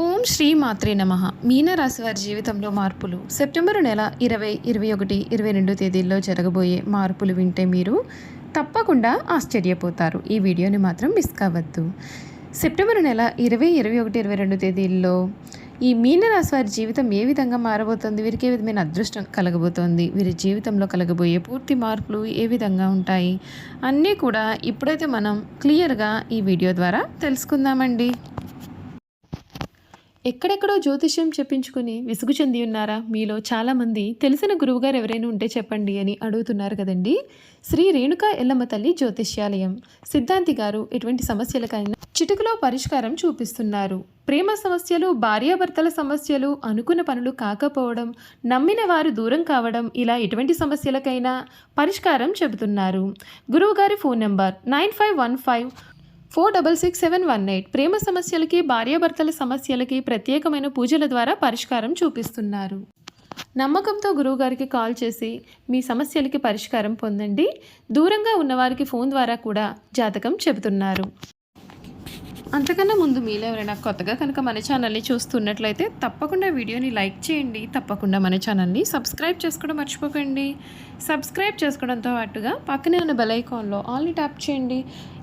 ఓం శ్రీ మాత్రే నమః. మీనరాశి వారి జీవితంలో మార్పులు. సెప్టెంబరు నెల 20, 21, 22 తేదీల్లో జరగబోయే మార్పులు వింటే మీరు తప్పకుండా ఆశ్చర్యపోతారు. ఈ వీడియోని మాత్రం మిస్ కావద్దు. సెప్టెంబరు నెల 20, 21, 22 తేదీల్లో ఈ మీనరాశి వారి జీవితం ఏ విధంగా మారబోతోంది, వీరికి ఏ విధమైన అదృష్టం కలగబోతోంది, వీరి జీవితంలో కలగబోయే పూర్తి మార్పులు ఏ విధంగా ఉంటాయి అన్నీ కూడా ఇప్పుడైతే మనం క్లియర్గా ఈ వీడియో ద్వారా తెలుసుకుందామండి. ఎక్కడెక్కడో జ్యోతిష్యం చెప్పించుకుని విసుగు చెంది ఉన్నారా? మీలో చాలామంది తెలిసిన గురువుగారు ఎవరైనా ఉంటే చెప్పండి అని అడుగుతున్నారు కదండి. శ్రీ రేణుకా ఎల్లమ్మ తల్లి జ్యోతిష్యాలయం సిద్ధాంతి గారు ఎటువంటి సమస్యలకైనా చిటికలో పరిష్కారం చూపిస్తున్నారు. ప్రేమ సమస్యలు, భార్యాభర్తల సమస్యలు, అనుకున్న పనులు కాకపోవడం, నమ్మిన వారు దూరం కావడం, ఇలా ఎటువంటి సమస్యలకైనా పరిష్కారం చెబుతున్నారు. గురువుగారి ఫోన్ నెంబర్ 9515466718. ప్రేమ సమస్యలకి, భార్యాభర్తల సమస్యలకి ప్రత్యేకమైన పూజల ద్వారా పరిష్కారం చూపిస్తున్నారు. నమ్మకంతో గురువుగారికి కాల్ చేసి మీ సమస్యలకి పరిష్కారం పొందండి. దూరంగా ఉన్నవారికి ఫోన్ ద్వారా కూడా జాతకం చెబుతున్నారు. అంతకన్నా ముందు మీలో ఎవరైనా కొత్తగా కనుక మన ఛానల్ని చూస్తున్నట్లయితే తప్పకుండా వీడియోని లైక్ చేయండి. తప్పకుండా మన ఛానల్ని సబ్స్క్రైబ్ చేసుకోవడం మర్చిపోకండి. సబ్స్క్రైబ్ చేసుకోవడంతో పాటుగా పక్కనే ఉన్న బెల్ ఐకాన్లో ఆల్ని ట్యాప్ చేయండి.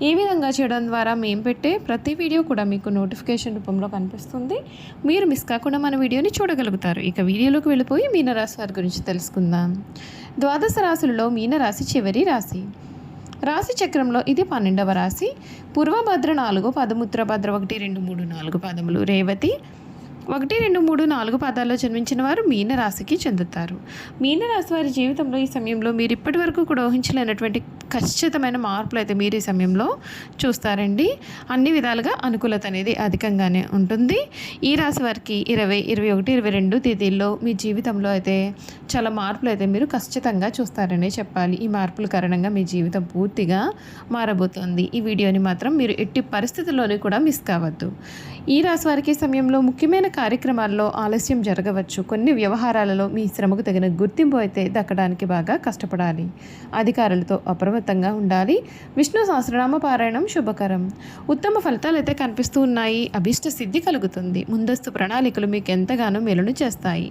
ఈ విధంగా చేయడం ద్వారా మేము పెట్టే ప్రతి వీడియో కూడా మీకు నోటిఫికేషన్ రూపంలో కనిపిస్తుంది. మీరు మిస్ కాకుండా మన వీడియోని చూడగలుగుతారు. ఇక వీడియోలోకి వెళ్ళిపోయి మీనరాశి వారి గురించి తెలుసుకుందాం. ద్వాదశ రాశులలో మీనరాశి చివరి రాశి. రాశి చక్రంలో ఇది 12వ రాశి. పూర్వభద్ర 4, పదముత్ర భద్ర 1, 2, 3, 4 పాదములు, రేవతి 1, 2, 3, 4 పాదాల్లో జన్మించిన వారు మీనరాశికి చెందుతారు. మీనరాశి వారి జీవితంలో ఈ సమయంలో మీరు ఇప్పటి వరకు కూడా ఊహించలేనటువంటి ఖచ్చితమైన మార్పులు అయితే మీరు ఈ సమయంలో చూస్తారండి. అన్ని విధాలుగా అనుకూలత అనేది అధికంగానే ఉంటుంది. ఈ రాశి వారికి 20, 21, 22 తేదీల్లో మీ జీవితంలో అయితే చాలా మార్పులు అయితే మీరు ఖచ్చితంగా చూస్తారనే చెప్పాలి. ఈ మార్పుల కారణంగా మీ జీవితం పూర్తిగా మారబోతోంది. ఈ వీడియోని మాత్రం మీరు ఎట్టి పరిస్థితుల్లోనూ కూడా మిస్ కావద్దు. ఈ రాశి వారికి సమయంలో ముఖ్యమైన కార్యక్రమాల్లో ఆలస్యం జరగవచ్చు. కొన్ని వ్యవహారాలలో మీ శ్రమకు తగిన గుర్తింపు అయితే దక్కడానికి బాగా కష్టపడాలి. అధికారులతో అప్రమత్తంగా ఉండాలి. విష్ణు సహస్రనామ పారాయణం శుభకరం. ఉత్తమ ఫలితాలు అయితే కనిపిస్తూ ఉన్నాయి. అభిష్ట సిద్ధి కలుగుతుంది. ముందస్తు ప్రణాళికలు మీకు ఎంతగానో మేలును చేస్తాయి.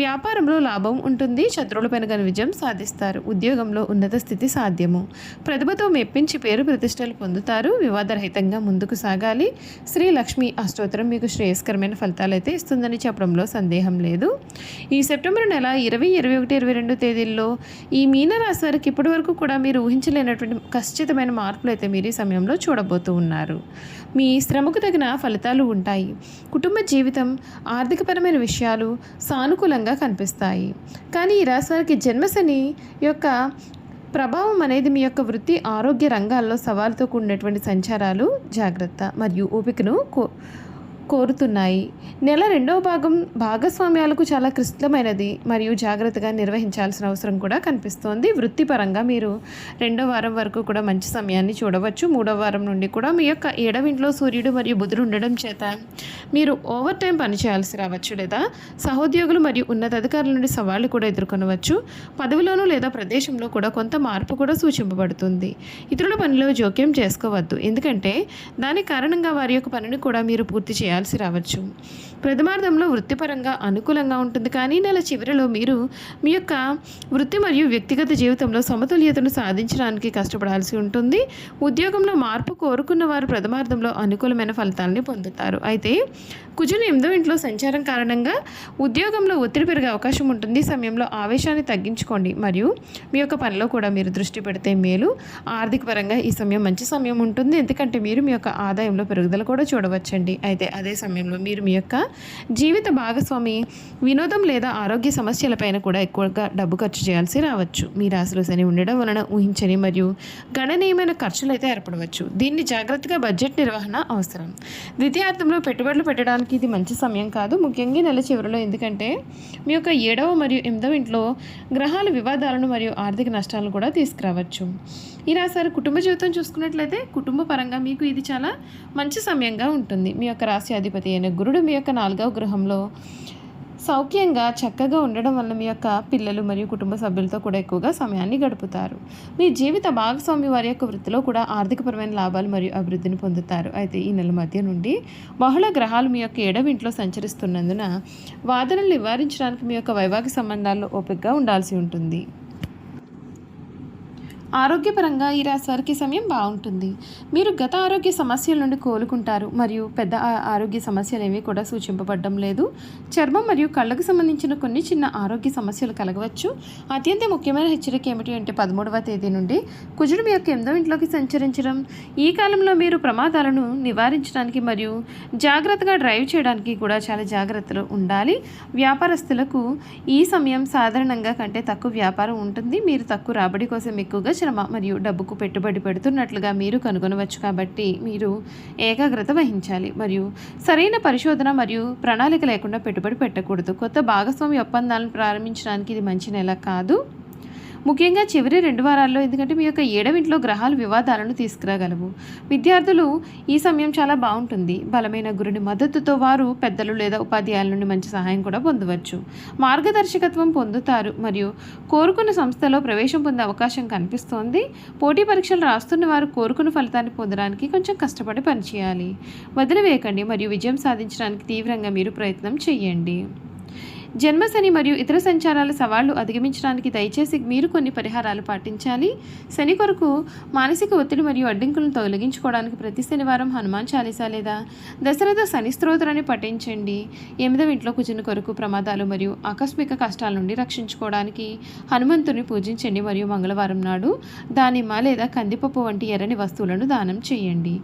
వ్యాపారంలో లాభం ఉంటుంది. శత్రువులపైన గల విజయం సాధిస్తారు. ఉద్యోగంలో ఉన్నత స్థితి సాధ్యము. ప్రతిభతో మెప్పించి పేరు ప్రతిష్టలు పొందుతారు. వివాదరహితంగా ముందుకు సాగాలి. శ్రీ లక్ష్మి అష్టోత్తరం మీకు శ్రేయస్కరమైన ఫలితాలు అయితే ఇస్తుందని చెప్పడంలో సందేహం లేదు. ఈ సెప్టెంబర్ నెల 20, 21, 22 తేదీల్లో ఈ మీనరాశి వారికి ఇప్పటి వరకు కూడా మీరు ఊహించలేనటువంటి ఖచ్చితమైన మార్పులు అయితే మీరు ఈ సమయంలో చూడబోతూ ఉన్నారు. మీ శ్రమకు తగిన ఫలితాలు ఉంటాయి. కుటుంబ జీవితం, ఆర్థికపరమైన విషయాలు సానుకూలంగా కనిపిస్తాయి. కానీ ఈ రాశి వారికి జన్మశని యొక్క ప్రభావం అనేది మీ యొక్క వృత్తి, ఆరోగ్య రంగాల్లో సవాలుతో కూడినటువంటి సంచారాలు, జాగ్రత్త మరియు ఓపికను కోరుతున్నాయి. నెల 2వ భాగం భాగస్వామ్యాలకు చాలా క్లిష్టమైనది మరియు జాగ్రత్తగా నిర్వహించాల్సిన అవసరం కూడా కనిపిస్తోంది. వృత్తిపరంగా మీరు 2వ వారం వరకు కూడా మంచి సమయాన్ని చూడవచ్చు. 3వ వారం నుండి కూడా మీ యొక్క 7వ ఇంట్లో సూర్యుడు మరియు బుధుడు ఉండడం చేత మీరు ఓవర్ టైం పనిచేయాల్సి రావచ్చు, లేదా సహోద్యోగులు మరియు ఉన్నతాధికారుల నుండి సవాళ్లు కూడా ఎదుర్కొనవచ్చు. పదవిలోనూ లేదా ప్రదేశంలో కూడా కొంత మార్పు కూడా సూచింపబడుతుంది. ఇతరుల పనిలో జోక్యం చేసుకోవద్దు, ఎందుకంటే దాని కారణంగా వారి యొక్క పనిని కూడా మీరు పూర్తి చేయాల్సి రావచ్చు. ప్రథమార్థంలో వృత్తిపరంగా అనుకూలంగా ఉంటుంది. కానీ నెల చివరిలో మీరు మీ యొక్క వృత్తి మరియు వ్యక్తిగత జీవితంలో సమతుల్యతను సాధించడానికి కష్టపడాల్సి ఉంటుంది. ఉద్యోగంలో మార్పు కోరుకున్న వారు ప్రథమార్థంలో అనుకూలమైన ఫలితాలని పొందుతారు. అయితే కుజుని 8వ ఇంట్లో సంచారం కారణంగా ఉద్యోగంలో ఒత్తిడి పెరిగే అవకాశం ఉంటుంది. ఈ సమయంలో ఆవేశాన్ని తగ్గించుకోండి మరియు మీ యొక్క పనిలో కూడా మీరు దృష్టి పెడితే మేలు. ఆర్థిక పరంగా ఈ సమయం మంచి సమయం ఉంటుంది, ఎందుకంటే మీరు మీ యొక్క ఆదాయంలో పెరుగుదల కూడా చూడవచ్చండి. అయితే అదే సమయంలో మీరు మీ యొక్క జీవిత భాగస్వామి వినోదం లేదా ఆరోగ్య సమస్యలపైన కూడా ఎక్కువగా డబ్బు ఖర్చు చేయాల్సి రావచ్చు. మీ రాశిలో శని ఉండడం వలన ఊహించని మరియు గణనీయమైన ఖర్చులు అయితే ఏర్పడవచ్చు. దీన్ని జాగ్రత్తగా బడ్జెట్ నిర్వహణ అవసరం. ద్వితీయార్థంలో పెట్టుబడులు పెట్టడానికి ఇది మంచి సమయం కాదు, ముఖ్యంగా నెల చివరిలో, ఎందుకంటే మీ యొక్క 7వ మరియు 8వ ఇంట్లో గ్రహాల వివాదాలను మరియు ఆర్థిక నష్టాలను కూడా తీసుకురావచ్చు. ఈ రాశి వారి కుటుంబ జీవితం చూసుకున్నట్లయితే కుటుంబ పరంగా మీకు ఇది చాలా మంచి సమయంగా ఉంటుంది. మీ యొక్క రాశి అధిపతి అయిన గురుడు మీ యొక్క 4వ గృహంలో సౌఖ్యంగా చక్కగా ఉండడం వల్ల మీ యొక్క పిల్లలు మరియు కుటుంబ సభ్యులతో కూడా ఎక్కువగా సమయాన్ని గడుపుతారు. మీ జీవిత భాగస్వామి వారి యొక్క వృత్తిలో కూడా ఆర్థికపరమైన లాభాలు మరియు అభివృద్ధిని పొందుతారు. అయితే ఈ నెల మధ్య నుండి బహుళ గ్రహాలు మీ యొక్క 7వ ఇంట్లో సంచరిస్తున్నందున వాదనలు నివారించడానికి మీ యొక్క వైవాహిక సంబంధాల్లో ఓపికగా ఉండాల్సి ఉంటుంది. ఆరోగ్యపరంగా ఈ రాశి వారికి సమయం బాగుంటుంది. మీరు గత ఆరోగ్య సమస్యల నుండి కోలుకుంటారు మరియు పెద్ద ఆరోగ్య సమస్యలు ఏమీ కూడా సూచింపబడడం లేదు. చర్మం మరియు కళ్ళకు సంబంధించిన కొన్ని చిన్న ఆరోగ్య సమస్యలు కలగవచ్చు. అత్యంత ముఖ్యమైన హెచ్చరిక ఏమిటి అంటే 13వ తేదీ నుండి కుజుడు మీ యొక్క 8వ ఇంట్లోకి సంచరించడం. ఈ కాలంలో మీరు ప్రమాదాలను నివారించడానికి మరియు జాగ్రత్తగా డ్రైవ్ చేయడానికి కూడా చాలా జాగ్రత్తలు ఉండాలి. వ్యాపారస్తులకు ఈ సమయం సాధారణంగా కంటే తక్కువ వ్యాపారం ఉంటుంది. మీరు తక్కువ రాబడి కోసం ఎక్కువగా శ్రమ మరియు డబ్బుకు పెట్టుబడి పెడుతున్నట్లుగా మీరు కనుగొనవచ్చు. కాబట్టి మీరు ఏకాగ్రత వహించాలి మరియు సరైన పరిశోధన మరియు ప్రణాళిక లేకుండా పెట్టుబడి పెట్టకూడదు. కొత్త భాగస్వామి ఒప్పందాలను ప్రారంభించడానికి ఇది మంచి నెల కాదు, ముఖ్యంగా చివరి 2 వారాల్లో, ఎందుకంటే మీ యొక్క 7వ ఇంట్లో గ్రహాలు వివాదాలను తీసుకురాగలవు. విద్యార్థులు ఈ సమయం చాలా బాగుంటుంది. బలమైన గురుని మద్దతుతో వారు పెద్దలు లేదా ఉపాధ్యాయుల నుండి మంచి సహాయం కూడా పొందవచ్చు. మార్గదర్శకత్వం పొందుతారు మరియు కోరుకున్న సంస్థలో ప్రవేశం పొందే అవకాశం కనిపిస్తోంది. పోటీ పరీక్షలు రాస్తున్న వారు కోరుకున్న ఫలితాన్ని పొందడానికి కొంచెం కష్టపడి పనిచేయాలి. వదిలివేయకండి మరియు విజయం సాధించడానికి తీవ్రంగా మీరు ప్రయత్నం చేయండి. జన్మశని మరియు ఇతర సంచారాల సవాళ్లు అధిగమించడానికి దయచేసి మీరు కొన్ని పరిహారాలు పాటించాలి. శని కొరకు మానసిక ఒత్తిడి మరియు అడ్డంకులను తొలగించుకోవడానికి ప్రతి శనివారం హనుమాన్ చాలీసా లేదా దశరథ శని స్తోత్రాన్ని పఠించండి. 8వ ఇంట్లో కుజుని కొరకు ప్రమాదాలు మరియు ఆకస్మిక కష్టాల నుండి రక్షించుకోవడానికి హనుమంతుని పూజించండి మరియు మంగళవారం నాడు దానిమ్మ లేదా కందిపప్పు వంటి ఎర్రని వస్తువులను దానం చేయండి.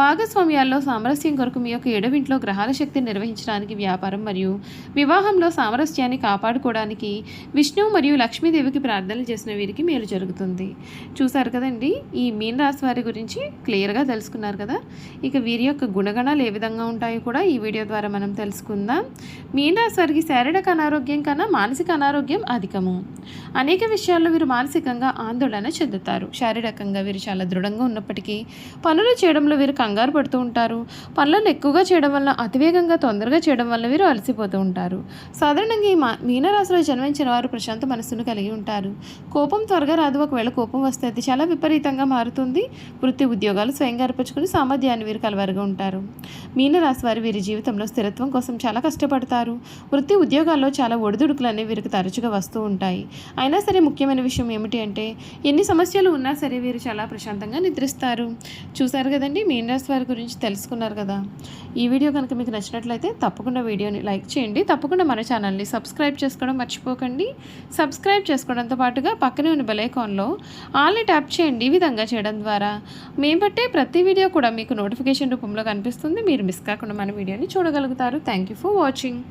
భాగస్వామ్యాల్లో సామరస్యం కొరకు మీ యొక్క 7వ ఇంట్లో గ్రహాల శక్తిని నిర్వహించడానికి వ్యాపారం మరియు వివాహంలో సామరస్యాన్ని కాపాడుకోవడానికి విష్ణువు మరియు లక్ష్మీదేవికి ప్రార్థనలు చేసిన వీరికి మేలు జరుగుతుంది. చూసారు కదండి, ఈ మీన రాశి వారి గురించి క్లియర్గా తెలుసుకున్నారు కదా. ఇక వీరి యొక్క గుణగణాలు ఏ విధంగా ఉంటాయో కూడా ఈ వీడియో ద్వారా మనం తెలుసుకుందాం. మీన రాశి వారికి శారీరక అనారోగ్యం కన్నా మానసిక అనారోగ్యం అధికము. అనేక విషయాల్లో వీరు మానసికంగా ఆందోళన చెందుతారు. శారీరకంగా వీరు చాలా దృఢంగా ఉన్నప్పటికీ పనులు చేయడంలో వీరు కంగారు పడుతూ ఉంటారు. పనులను ఎక్కువగా చేయడం వల్ల అతివేగంగా తొందరగా చేయడం వల్ల వీరు అలసిపోతూ ఉంటారు. సాధారణంగా ఈ మీనరాశిలో జన్మించిన వారు ప్రశాంత మనస్సును కలిగి ఉంటారు. కోపం త్వరగా రాదు. ఒకవేళ కోపం వస్తే అది చాలా విపరీతంగా మారుతుంది. వృత్తి ఉద్యోగాలు స్వయంగా ఏర్పరచుకుని సామర్థ్యాన్ని వీరు కలవరుగా ఉంటారు. మీనరాశి వారు వీరి జీవితంలో స్థిరత్వం కోసం చాలా కష్టపడతారు. వృత్తి ఉద్యోగాల్లో చాలా ఒడిదుడుకులు అనేవి వీరికి తరచుగా వస్తూ ఉంటాయి. అయినా సరే ముఖ్యమైన విషయం ఏమిటి అంటే ఎన్ని సమస్యలు ఉన్నా సరే వీరు చాలా ప్రశాంతంగా నిద్రిస్తారు. చూసారు కదండి, మీనరాశి వారి గురించి తెలుసుకున్నారు కదా. ఈ వీడియో కనుక మీకు నచ్చినట్లయితే తప్పకుండా వీడియోని లైక్ చేయండి. తప్పకుండా మన ఛానల్ని సబ్స్క్రైబ్ చేసుకోవడం మర్చిపోకండి. సబ్స్క్రైబ్ చేసుకోవడంతో పాటుగా పక్కనే ఉన్న బెల్ ఐకాన్లో ఆల్ని ట్యాప్ చేయండి. ఈ విధంగా చేయడం ద్వారా మేము పెట్టే ప్రతి వీడియో కూడా మీకు నోటిఫికేషన్ రూపంలో కనిపిస్తుంది. మీరు మిస్ కాకుండా మన వీడియోని చూడగలుగుతారు. Thank you for watching.